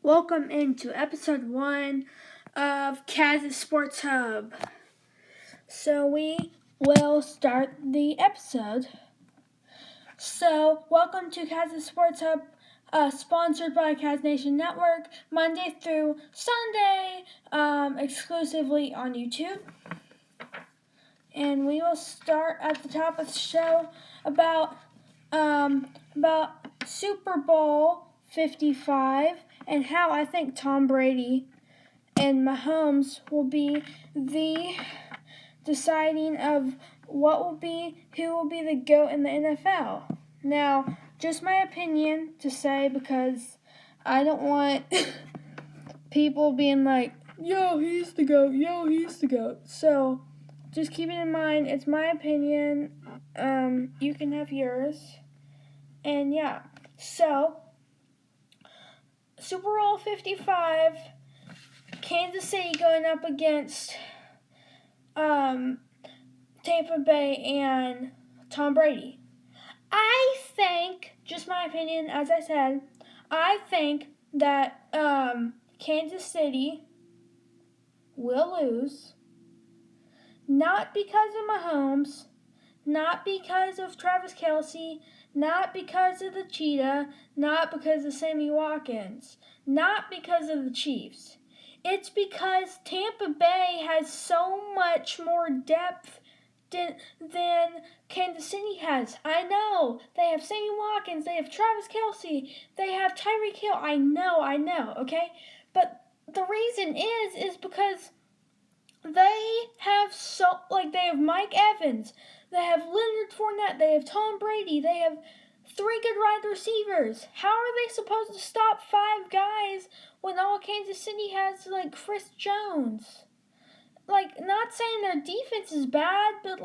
Welcome into episode 1 of Kaz's Sports Hub. So we will start the episode. So welcome to Kaz's Sports Hub, sponsored by Kaz Nation Network, Monday through Sunday, exclusively on YouTube. And we will start at the top of the show about Super Bowl 55 and how I think Tom Brady and Mahomes will be the deciding of who will be the GOAT in the NFL. Now, just my opinion to say, because I don't want people being like, yo, he's the GOAT, So, just keep it in mind, it's my opinion. You can have yours. And yeah, so Super Bowl 55, Kansas City going up against Tampa Bay and Tom Brady. I think, just my opinion, as I said, I think that Kansas City will lose. Not because of Mahomes, not because of Travis Kelce, not because of the Cheetah, not because of Sammy Watkins, not because of the Chiefs. It's because Tampa Bay has so much more depth than Kansas City has. I know. They have Sammy Watkins, they have Travis Kelce, they have Tyreek Hill. I know, okay? But the reason is because they have they have Mike Evans, they have Leonard Fournette, they have Tom Brady, they have 3 good wide receivers. How are they supposed to stop 5 guys when all Kansas City has Chris Jones? Not saying their defense is bad, but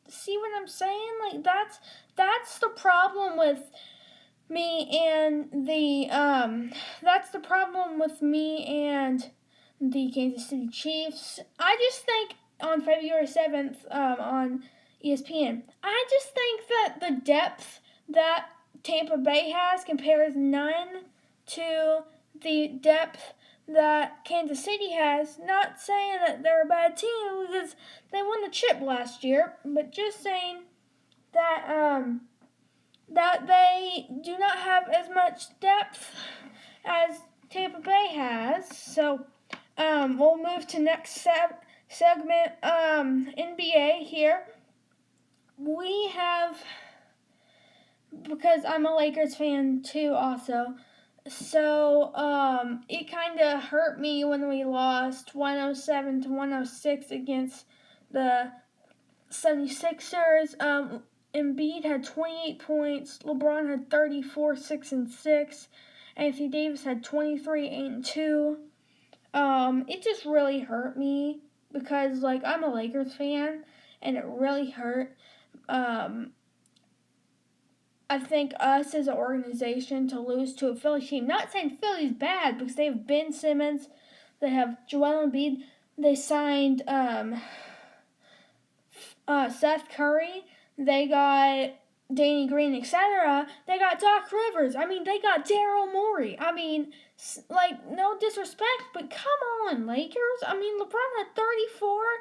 see what I'm saying? That's the problem with me and the Kansas City Chiefs. I just think on February 7th on ESPN, I just think that the depth that Tampa Bay has compares none to the depth that Kansas City has. Not saying that they're a bad team because they won the chip last year, but just saying that that they do not have as much depth as Tampa Bay has. So we'll move to next segment, NBA here. We have, because I'm a Lakers fan too also, so it kind of hurt me when we lost 107-106 against the 76ers. Embiid had 28 points, LeBron had 34, 6 and 6, Anthony Davis had 23, 8 and 2. It just really hurt me because I'm a Lakers fan and it really hurt. I think us as an organization to lose to a Philly team. Not saying Philly's bad because they have Ben Simmons, they have Joel Embiid, they signed Seth Curry, they got Danny Green, etc. They got Doc Rivers. I mean, they got Daryl Morey. I mean, no disrespect, but come on, Lakers. I mean, LeBron had 34.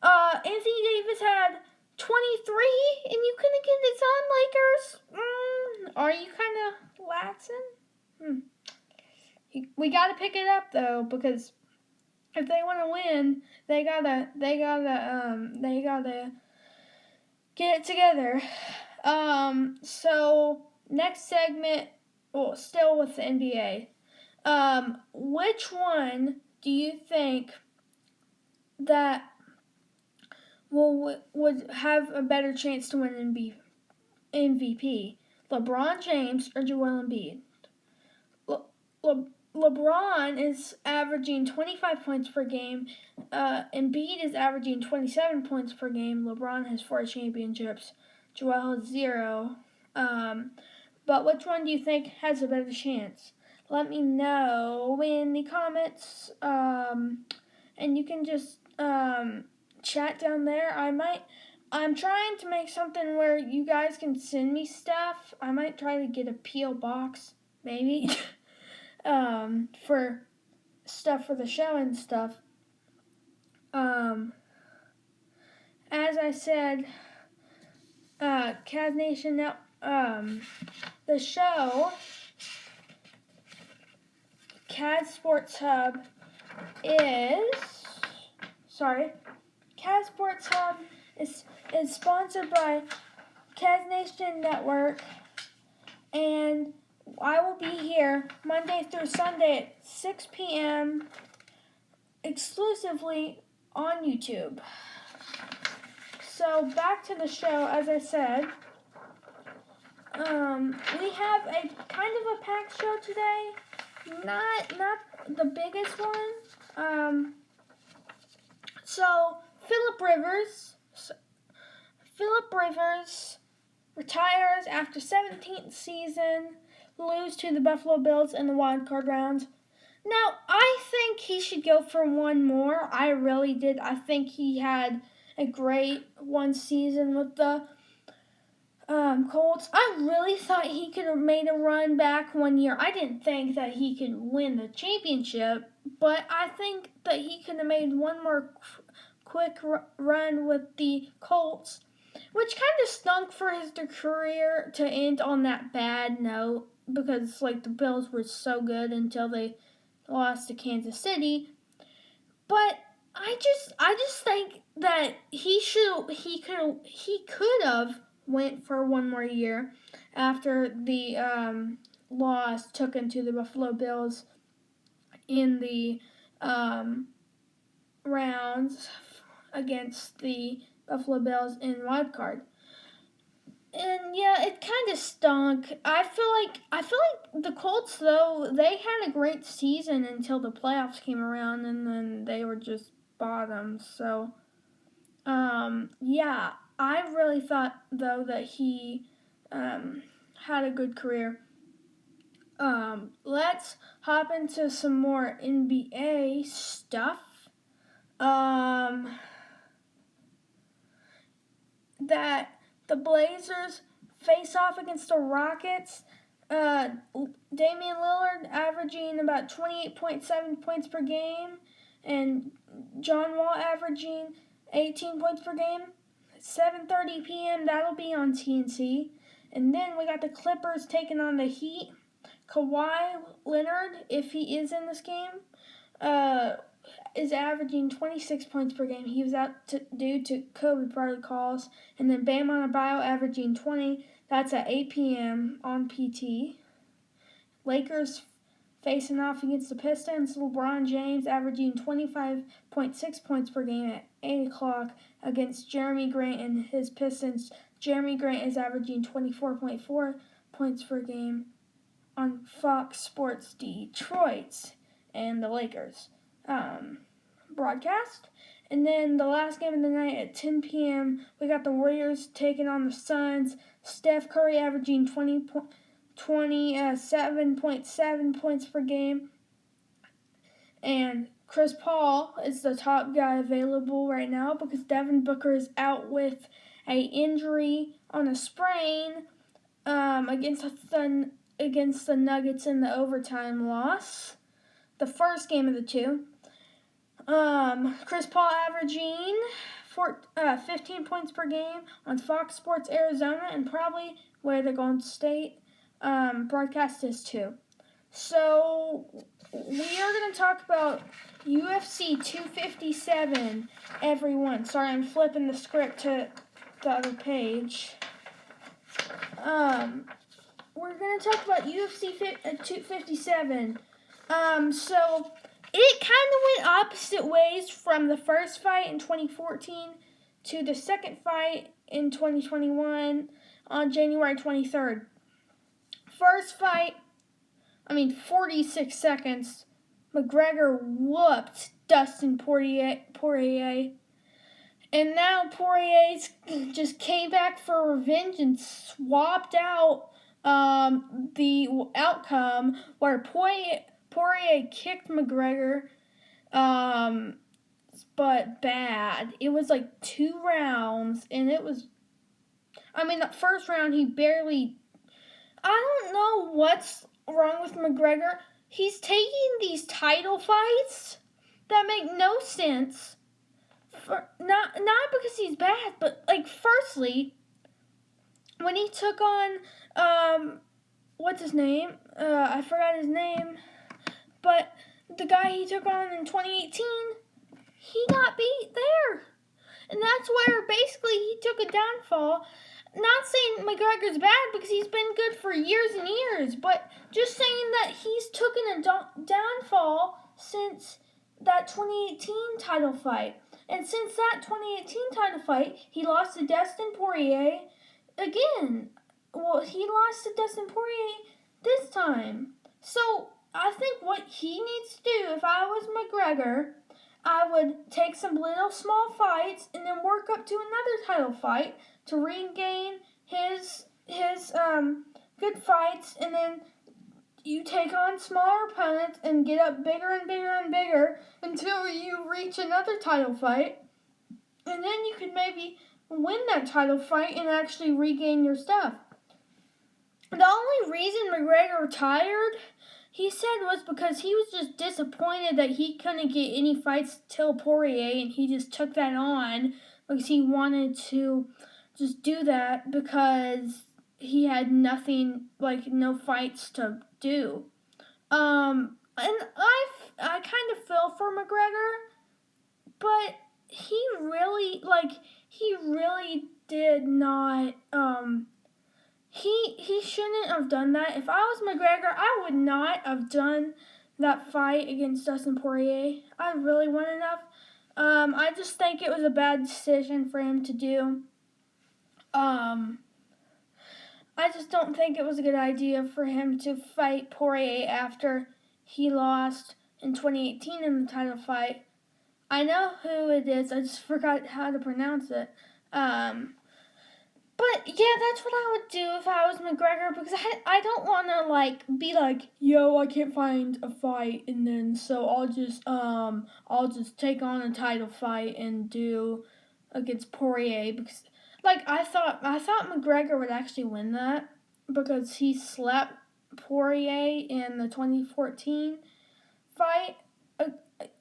Anthony Davis had 23, and you couldn't get it done, Lakers. Are you kind of laxing? We got to pick it up though, because if they want to win, they gotta get it together. So next segment, well, still with the NBA. Which one do you think that would have a better chance to win MVP? LeBron James or Joel Embiid? LeBron is averaging 25 points per game. Embiid is averaging 27 points per game. LeBron has 4 championships. Joel has 0. But which one do you think has a better chance? Let me know in the comments. And you can just chat down there. I'm trying to make something where you guys can send me stuff. I might try to get a P.O. box, maybe. for stuff for the show and stuff. As I said, Cavs Nation now, the show, Cavs Sports Hub Cavs Sports Hub is sponsored by Cavs Nation Network, and I will be here Monday through Sunday at 6 p.m. exclusively on YouTube. So back to the show, as I said, we have a kind of a packed show today. Not the biggest one. So Philip Rivers retires after 17th season, lose to the Buffalo Bills in the wild card round. Now, I think he should go for one more. I really did. I think he had a great one season with the Colts. I really thought he could have made a run back one year. I didn't think that he could win the championship, but I think that he could have made one more quick run with the Colts, which kind of stunk for his career to end on that bad note, because the Bills were so good until they lost to Kansas City. But I just think that he could have went for one more year after the loss took him to the Buffalo Bills in the rounds against the Buffalo Bills in wild card. And yeah, it kind of stunk. I feel like the Colts, though, they had a great season until the playoffs came around, and then they were just bottom. So, yeah, I really thought, though, that he had a good career. Let's hop into some more NBA stuff. That the Blazers face off against the Rockets. Damian Lillard averaging about 28.7 points per game, and John Wall averaging 18 points per game. 7:30 p.m. That'll be on TNT. And then we got the Clippers taking on the Heat. Kawhi Leonard, if he is in this game, is averaging 26 points per game. He was out due to COVID protocols. And then Bam Adebayo averaging 20. That's at 8 p.m. on PT. Lakers facing off against the Pistons. LeBron James averaging 25.6 points per game at 8 o'clock against Jeremy Grant and his Pistons. Jeremy Grant is averaging 24.4 points per game on Fox Sports Detroit and the Lakers broadcast. And then the last game of the night at 10 p.m., we got the Warriors taking on the Suns. Steph Curry averaging 27.7 points per game. And Chris Paul is the top guy available right now because Devin Booker is out with a injury on a sprain against the Nuggets in the overtime loss. The first game of the two. Chris Paul averaging 15 points per game on Fox Sports Arizona, and probably where the Golden State broadcast is too. So we are going to talk about UFC 257, everyone. Sorry, I'm flipping the script to the other page. We're going to talk about UFC 257. So it kind of went opposite ways from the first fight in 2014 to the second fight in 2021 on January 23rd. First fight, 46 seconds, McGregor whooped Dustin Poirier. And now Poirier just came back for revenge and swapped out the outcome where Poirier kicked McGregor, but bad. It was 2 rounds, and it was, the first round he barely, I don't know what's wrong with McGregor. he's taking these title fights that make no sense. Not because he's bad, but like firstly, when he took on what's his name? I forgot his name, but the guy he took on in 2018, he got beat there, and that's where basically he took a downfall. Not saying McGregor's bad because he's been good for years and years, but just saying that he's taken a downfall since that 2018 title fight. And since that 2018 title fight, he lost to Dustin Poirier again. Well, he lost to Dustin Poirier this time. So I think what he needs to do, if I was McGregor, I would take some little small fights and then work up to another title fight to regain his good fights, and then you take on smaller opponents and get up bigger and bigger and bigger until you reach another title fight, and then you could maybe win that title fight and actually regain your stuff. The only reason McGregor retired, he said, was because he was just disappointed that he couldn't get any fights till Poirier, and he just took that on because he wanted to just do that because he had nothing, like no fights to do. And I kind of feel for McGregor, but he really did not, he shouldn't have done that. If I was McGregor, I would not have done that fight against Dustin Poirier. I really wouldn't have. I just think it was a bad decision for him to do. I just don't think it was a good idea for him to fight Poirier after he lost in 2018 in the title fight. I know who it is. I just forgot how to pronounce it. But yeah, that's what I would do if I was McGregor, because I don't want to be like, yo, I can't find a fight, and then so I'll just take on a title fight and do against Poirier, because I thought McGregor would actually win that because he slept Poirier in the 2014 fight.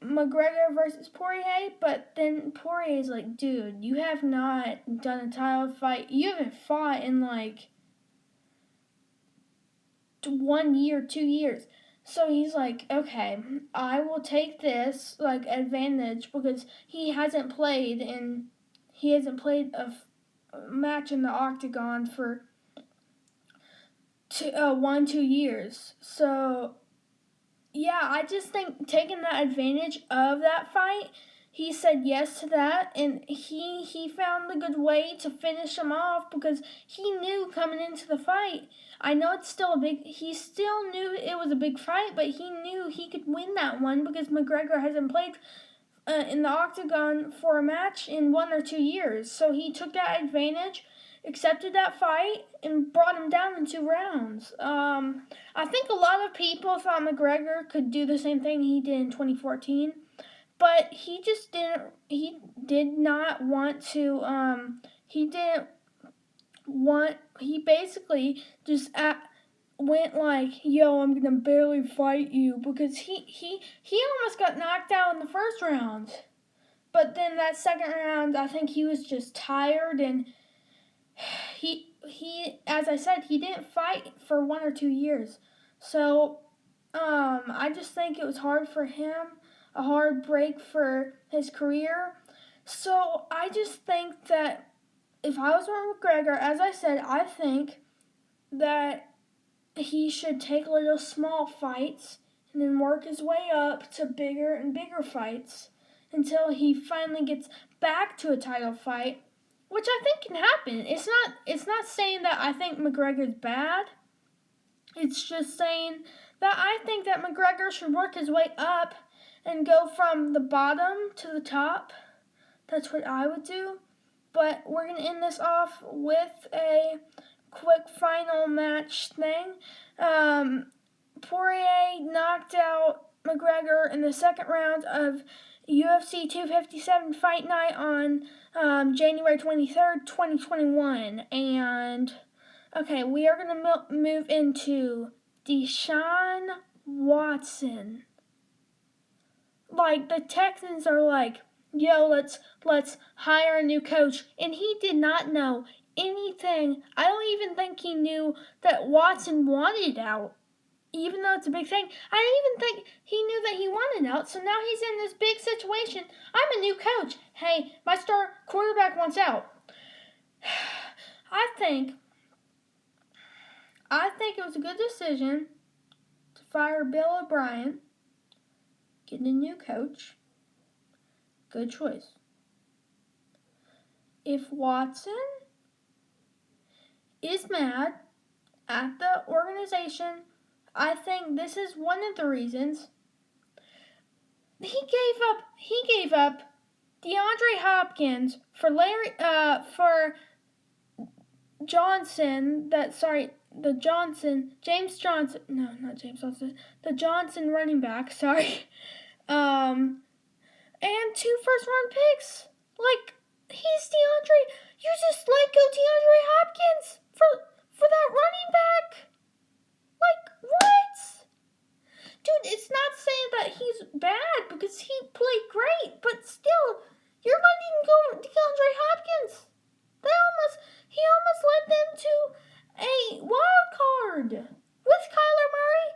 McGregor versus Poirier, but then Poirier's like, dude, you have not done a title fight. You haven't fought in 1 year, 2 years. So he's like, okay, I will take this advantage because he hasn't played a match in the octagon for 2 years. So yeah, I just think taking that advantage of that fight, he said yes to that, and he found a good way to finish him off because he knew coming into the fight. I know he still knew it was a big fight, but he knew he could win that one because McGregor hasn't played in the octagon for a match in 1 or 2 years. So he took that advantage, accepted that fight, and brought him down in 2 rounds. I think a lot of people thought McGregor could do the same thing he did in 2014, but he just didn't. He did not want to. He didn't want. He basically just went like, "Yo, I'm gonna barely fight you," because he almost got knocked out in the first round, but then that second round, I think he was just tired and. He as I said, he didn't fight for 1 or 2 years. So I just think it was hard for him, a hard break for his career. So I just think that if I was McGregor, as I said, I think that he should take little small fights and then work his way up to bigger and bigger fights until he finally gets back to a title fight. Which I think can happen. It's not saying that I think McGregor's bad. It's just saying that I think that McGregor should work his way up and go from the bottom to the top. That's what I would do. But we're going to end this off with a quick final match thing. Poirier knocked out McGregor in the second round of UFC 257 Fight Night on January 23rd, 2021. And, okay, we are going to move into Deshaun Watson. Like, the Texans are like, yo, let's hire a new coach. And he did not know anything. I don't even think he knew that Watson wanted out. Even though it's a big thing, I didn't even think he knew that he wanted out. So now he's in this big situation. I'm a new coach. Hey, my star quarterback wants out. I think it was a good decision to fire Bill O'Brien, get a new coach. Good choice. If Watson is mad at the organization, I think this is one of the reasons. He gave up DeAndre Hopkins for James Johnson. No, not James Johnson. The Johnson running back. Sorry. And 2 first-round picks. Like, he's DeAndre. You just let go DeAndre Hopkins for that running back. Like, what? Dude, it's not saying that he's bad because he played great, but still, you're letting go DeAndre Hopkins. He almost led them to a wild card with Kyler Murray.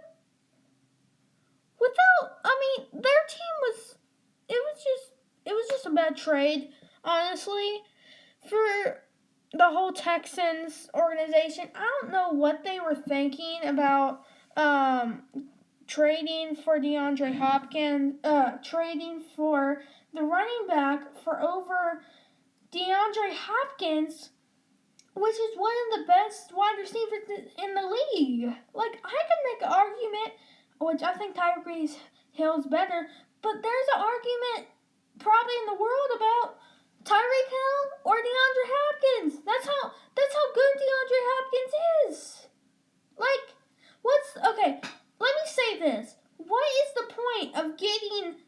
Their team it was just a bad trade, honestly, for the whole Texans organization. I don't know what they were thinking about trading for DeAndre Hopkins, trading for the running back for over DeAndre Hopkins, which is one of the best wide receivers in the league. Like, I could make an argument, which I think Tyreek Hill's better, but there's an argument probably in the world about Tyreek Hill or DeAndre Hopkins. That's how good DeAndre Hopkins is. Like, okay, let me say this. What is the point of getting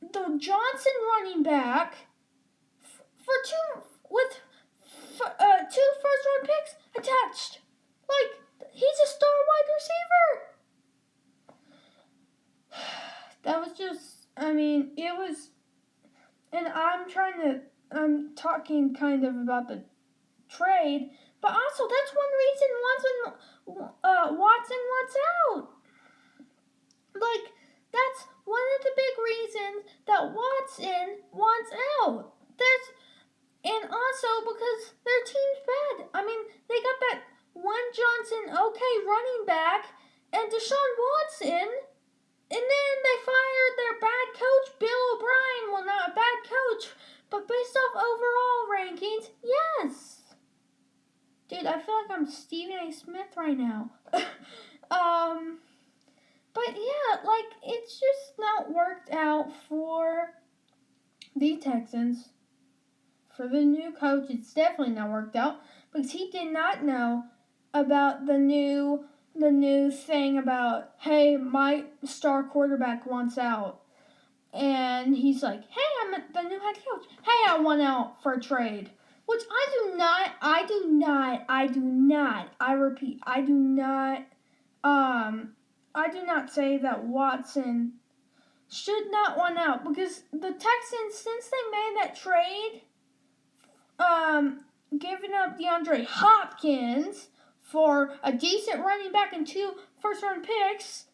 the Johnson running back for two first-round picks attached? Like, he's a star wide receiver. That was just, it was, and I'm talking kind of about the trade, but also that's one reason Watson wants out. Like, that's one of the big reasons that Watson wants out. And also because their team's bad. They got that one Johnson running back and Deshaun Watson, and then they fired their bad coach, Bill O'Brien. Well, not a bad coach, but based off overall rankings, yes. Dude, I feel like I'm Stephen A. Smith right now. But yeah, like, it's just not worked out for the Texans. For the new coach, it's definitely not worked out because he did not know about the new thing about, hey, my star quarterback wants out. And he's like, hey, I'm the new head coach. Hey, I want out for a trade. Which I do not say that Watson should not want out because the Texans, since they made that trade, giving up DeAndre Hopkins for a decent running back and 2 first-round picks,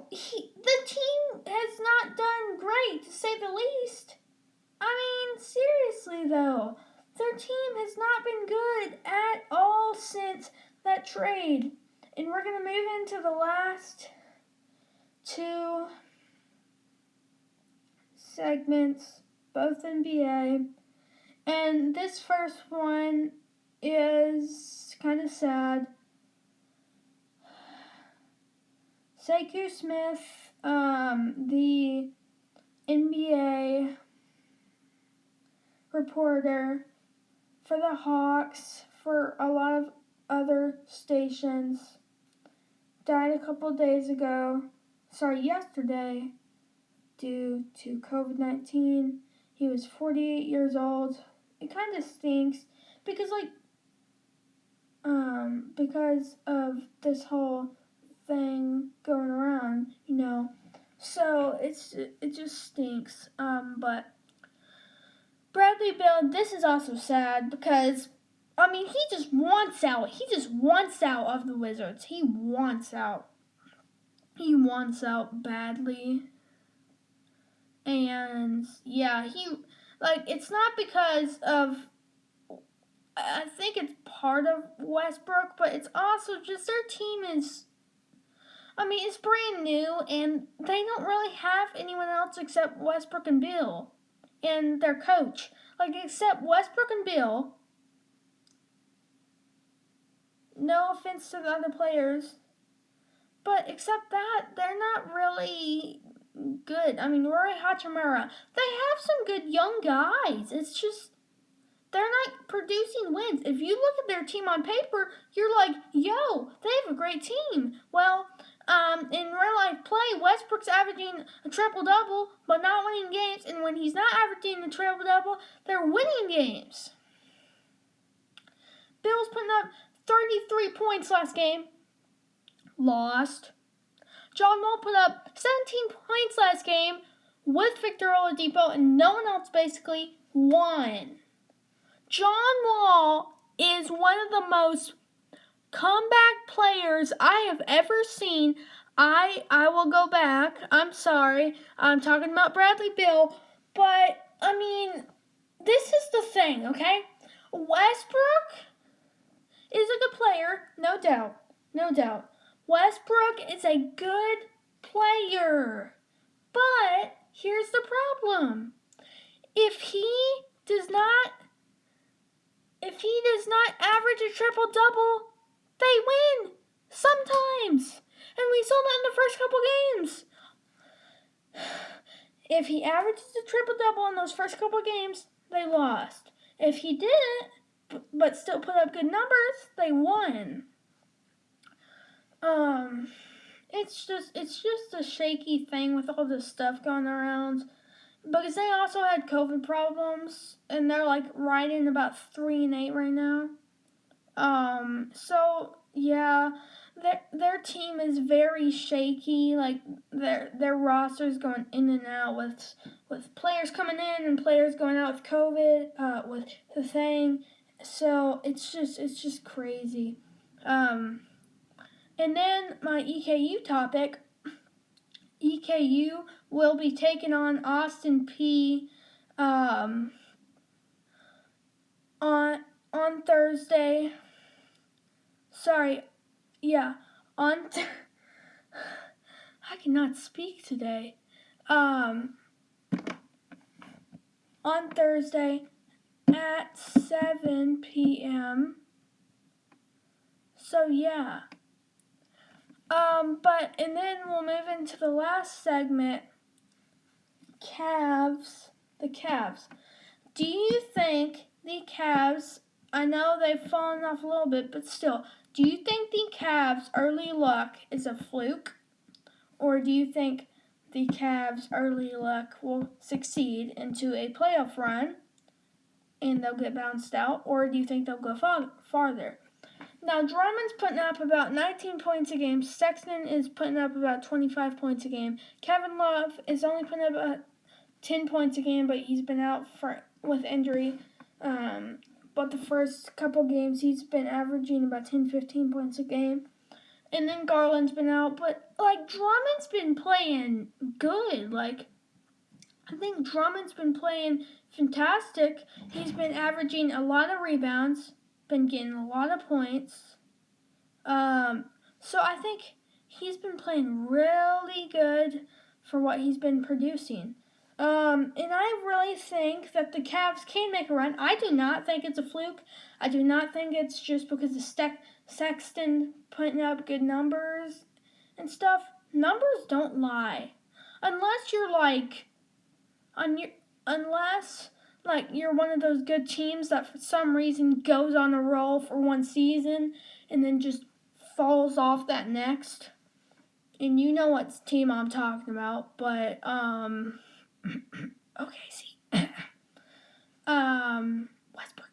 the team has not done great, to say the least. Seriously though, their team has not been good at all since that trade. And we're going to move into the last 2 segments, both NBA. And this first one is kind of sad. Sekou Smith, the NBA reporter for the Hawks, for a lot of other stations, died a couple days yesterday, due to COVID-19. He was 48 years old. It kind of stinks because of this whole thing going around, So it just stinks. But Bradley Beal, this is also sad because he just wants out. He just wants out of the Wizards. He wants out. He wants out badly. And yeah, it's not because of, I think it's part of Westbrook, but it's also just their team is, it's brand new and they don't really have anyone else except Westbrook and Beal and their coach. Except Westbrook and Beal, no offense to the other players, but except that, they're not really good. Rory Hachimura, they have some good young guys. It's just they're not producing wins. If you look at their team on paper, you're like, yo, they have a great team. Well, in real life play, Westbrook's averaging a triple-double, but not winning games. And when he's not averaging a triple-double, they're winning games. Bill's putting up 33 points last game. Lost. John Wall put up 17 points last game with Victor Oladipo, and no one else basically won. John Wall is one of the most comeback players I have ever seen. I will go back. I'm sorry. I'm talking about Bradley Beal. But, this is the thing, okay? Westbrook is a good player. No doubt. No doubt. Westbrook is a good player. But here's the problem. If he does not average a triple-double, they win sometimes. And we saw that in the first couple games. If he averages a triple-double in those first couple games, they lost. If he didn't, but still put up good numbers, they won. It's just a shaky thing with all this stuff going around. Because they also had COVID problems, and they're right in about 3-8 right now. So yeah, their team is very shaky. Their roster's going in and out with players coming in and players going out with COVID. With the thing, so it's just crazy. And then my EKU topic. EKU will be taking on Austin Peay on Thursday. Sorry, yeah, I cannot speak today. On Thursday at 7 p.m. So yeah. And then we'll move into the last segment, Cavs. The Cavs. Do you think the Cavs, I know they've fallen off a little bit, but still, do you think the Cavs' early luck is a fluke? Or do you think the Cavs' early luck will succeed into a playoff run and they'll get bounced out? Or do you think they'll go farther? Now, Drummond's putting up about 19 points a game. Sexton is putting up about 25 points a game. Kevin Love is only putting up about 10 points a game, but he's been out with injury. But the first couple games, he's been averaging about 10, 15 points a game. And then Garland's been out. But, Drummond's been playing good. I think Drummond's been playing fantastic. He's been averaging a lot of rebounds. Been getting a lot of points. So I think he's been playing really good for what he's been producing. And I really think that the Cavs can make a run. I do not think it's a fluke. I do not think it's just because of Sexton putting up good numbers and stuff. Numbers don't lie. Unless you're you're one of those good teams that for some reason goes on a roll for one season and then just falls off that next. And you know what team I'm talking about, but, okay, see. Westbrook.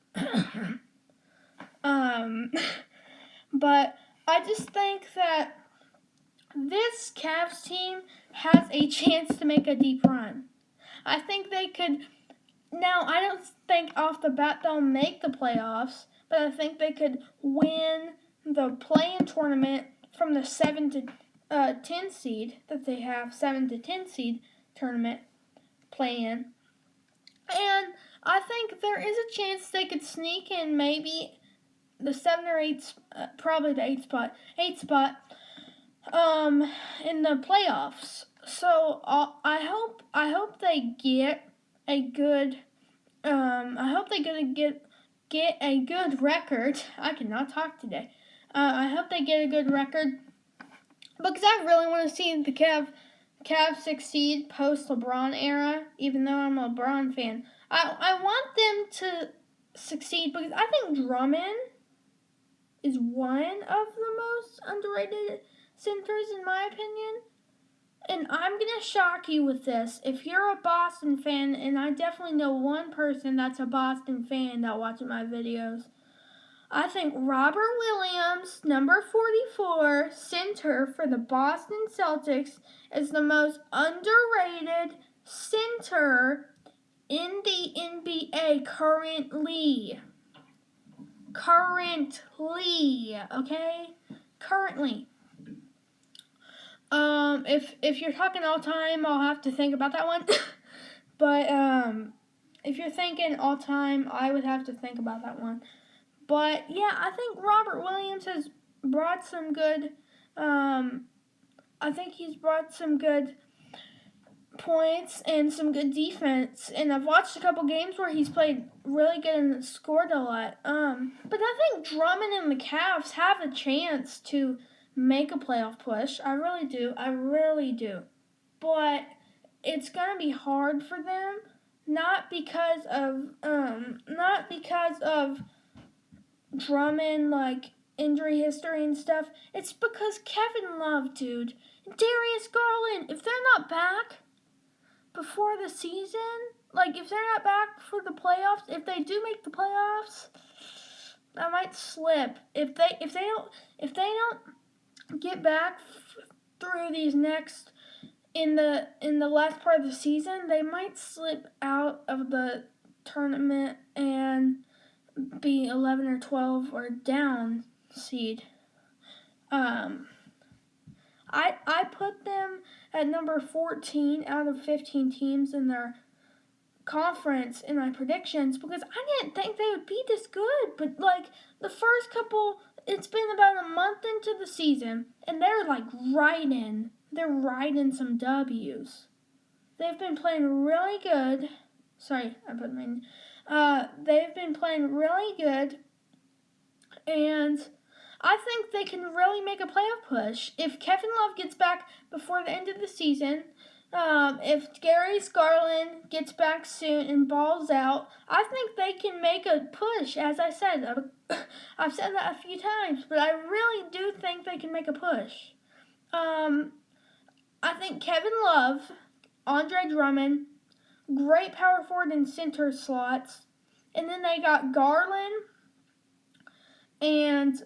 But I just think that this Cavs team has a chance to make a deep run. I think they could. Now, I don't think off the bat they'll make the playoffs, but I think they could win the play-in tournament from the 7 to 10 seed that they have, 7 to 10 seed tournament play-in. And I think there is a chance they could sneak in maybe the 7 or 8, probably the 8 spot, in the playoffs. So I hope they get a good, I hope they get a good record. I cannot talk today. I hope they get a good record because I really want to see the Cavs succeed post LeBron era. Even though I'm a LeBron fan, I want them to succeed because I think Drummond is one of the most underrated centers in my opinion. And I'm going to shock you with this. If you're a Boston fan, and I definitely know one person that's a Boston fan that watches my videos, I think Robert Williams, number 44, center for the Boston Celtics, is the most underrated center in the NBA currently. Okay? Currently. If you're talking all time, I'll have to think about that one. But if you're thinking all time, I would have to think about that one. But yeah, I think Robert Williams has brought some good. I think he's brought some good points and some good defense. And I've watched a couple games where he's played really good and scored a lot. But I think Drummond and the Cavs have a chance to make a playoff push. I really do. But it's gonna be hard for them, not because of Drummond like injury history and stuff. It's because Kevin Love, dude, and Darius Garland, if they're not back before the season, like if they're not back for the playoffs, if they do make the playoffs, that might slip. If they don't get back through these next in the last part of the season, they might slip out of the tournament and be 11 or 12 or down seed. I put them at number 14 out of 15 teams in their conference in my predictions because I didn't think they would be this good. But like the first couple, it's been about a month into the season, and they're like they're riding some W's. They've been playing really good. Sorry, I put my. They've been playing really good, and I think they can really make a playoff push if Kevin Love gets back before the end of the season. If Darius Garland gets back soon and balls out, I think they can make a push. As I said, I've said that a few times, but I really do think they can make a push. I think Kevin Love, Andre Drummond, great power forward and center slots, and then they got Garland and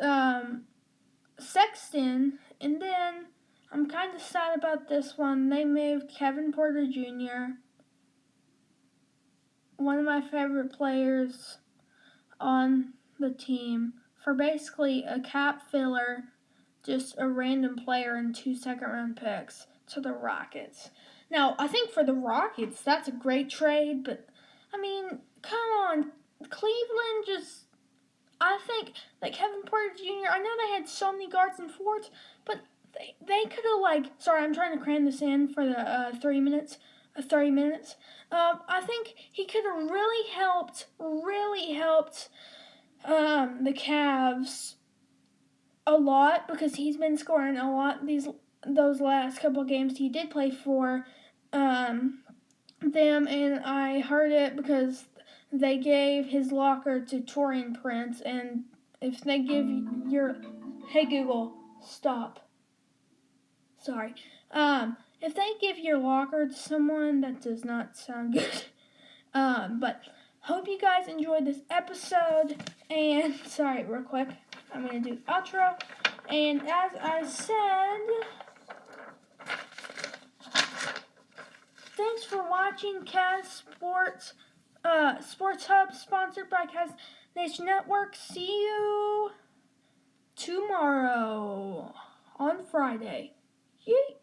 Sexton, and then I'm kind of sad about this one. They moved Kevin Porter Jr., one of my favorite players on the team, for basically a cap filler, just a random player and 2 second-round picks to the Rockets. Now, I think for the Rockets, that's a great trade, but, I mean, come on. Cleveland just, I think that Kevin Porter Jr., I know they had so many guards and forwards, but they could have, sorry, I'm trying to cram this in for the 30 minutes. I think he could have really helped the Cavs a lot because he's been scoring a lot those last couple of games. He did play for them, and I heard it because they gave his locker to Taurean Prince, and if they give hey Google, stop. Sorry. If they give your locker to someone, that does not sound good. But hope you guys enjoyed this episode. And sorry, real quick, I'm gonna do outro. And as I said, watching Cast Sports, Sports Hub, sponsored by Cast Nation Network. See you tomorrow on Friday. Yay!